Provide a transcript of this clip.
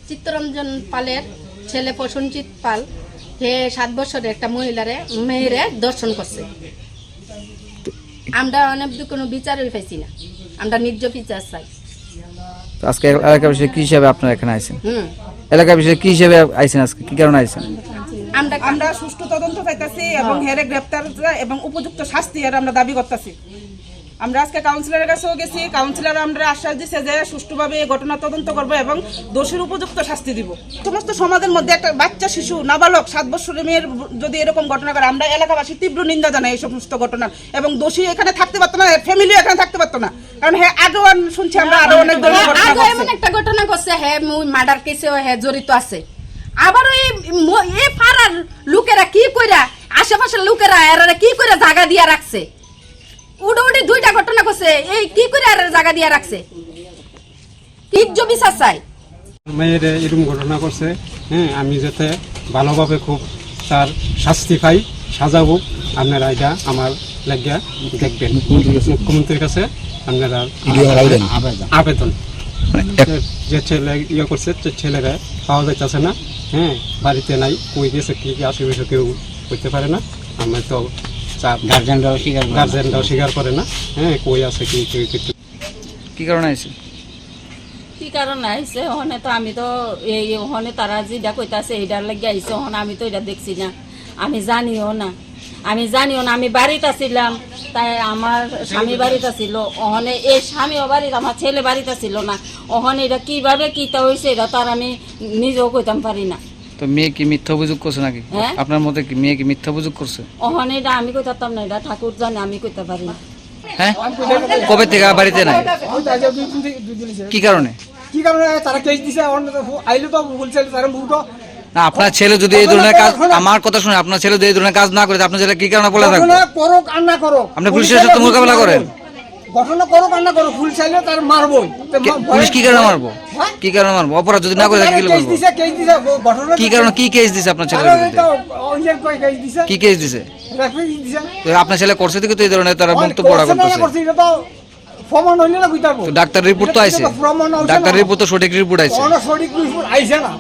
চিত্তরঞ্জন পালের ছেলে প্রসেনজিৎ পাল হে 7 বছরের একটা মেয়েরে দর্শন করছে। আমরা অনেক কোনো বিচারই পাইছি না, আমরা ন্যায্য বিচার চাই। আজকে এলাকা বিষয়ে কি হিসাবে আপনারা এখানে আইছেন? এলাকা বিষয়ে কি হিসাবে আইছেন আজকে, কি কারণে আইছেন? আমরা সুষ্ঠু তদন্ত চাইতেছি এবং হেরে গ্রেপ্তার এবং উপযুক্ত শাস্তি এর আমরা দাবি করতেছি। আমরা আজকে কাউন্সিলরের কাছেও গেছি, কাউন্সিলর আমরা আশ্বাস দিচ্ছে যে সুষ্ঠুভাবে এই ঘটনা তদন্ত করবো এবং দোষীর উপযুক্ত শাস্তি দিব। সমস্ত সমাজের মধ্যে একটা বাচ্চা শিশু নাবালক 7 বছরের মেয়ের যদি এরকম ঘটনা করে, আমরা এলাকাবাসী তীব্র নিন্দা জানাই এই সমস্ত ঘটনা। এবং দোষী এখানে থাকতে পারতো না, ফ্যামিলিও এখানে থাকতে পারতো না, কারণ হ্যাঁ আগেও শুনছি আমরা আরো অনেক এমন একটা ঘটনা করছে, হ্যাঁ মার্ডার কেসেও হ্যাঁ জড়িত আছে। আবার এই পাড়ার লোকেরা কি কইরা, আশেপাশের লোকেরা এরা কি করে জায়গা দিয়া রাখছে, উড়ি 2টা ঘটনা করছে, এই কি করে আর জায়গা দিয়া রাখছে? ন্যায্য বিচার চাই। মেয়ের এরকম ঘটনা করছে, হ্যাঁ আমি যাতে ভালোভাবে খুব তার শাস্তি পাই, সাজাবো। আপনারা এটা আমার লাগিয়া দেখবেন, মুখ্যমন্ত্রীর কাছে আপনারা আবেদন। যে ছেলে ইয়ে করছে ছেলেরা পাওয়া যাইতেছে না, হ্যাঁ বাড়িতে নাই, কই গেছে কি আশেপাশে কেউ করতে পারে না। আমরা তো গার্জেনরাও স্বীকার করে না, হ্যাঁ কই আছে কি কারণে আইছে? কি কারণে আইছে ওখানে তো আমি তো এই ওখানে তারা যেটা কইতাছে এইটার লাগে আইছে, ওখানে আমি তো এটা দেখছি না, আমি জানিও না। আমি বাড়িতে ছিলাম, তাই আমার স্বামী বাড়িতে ছিল, ওখানে এই স্বামীও বাড়িতে, আমার ছেলে বাড়িতে ছিল না। ওখানে এটা কিভাবে কিতা হয়েছে এটা তো আর আমি নিজেও কইতাম পারি না। তো মেয়ে কি মিথ্যা অভিযোগ করছে নাকি? আপনার মতে কি মেয়ে কি মিথ্যা অভিযোগ করছে? ওখানে এটা আমি কইতাম না, এটা ঠাকুর জানে, আমি কইতে পারি না। হ্যাঁ কবে থেকে বাড়িতে নাই? কি কারণে? তারা কেস দিছে, আইলো তো বলছে তারা মুটো না। আপনার ছেলে যদি এই ধরনের কাজ, আমার কথা শুনে, আপনার ছেলে যদি এই ধরনের কাজ না করে, আপনার ছেলে কি কারণে বলে থাকবে? করুক আর না করুক, আপনি পুলিশের সাথে মোকাবেলা করেন। ঘটনা করুক আর না করুক, পুলিশ চাইলে তার মারবই। পুলিশ কি কারণে মারবো? কি কারণে মারবো? অপরাধ যদি না করে থাকে কি বলবো? কি কারণে, কি কেস দিছে আপনার ছেলে? কি কেস দিছে? আপনার ছেলে করছে দিকে তো এই ধরনের তারা বক্তব্য করতেছে। ডাক্তার রিপোর্ট তো আইছে, ডাক্তার রিপোর্ট তো সঠিক রিপোর্ট আইছে। সঠিক রিপোর্ট আইছে না।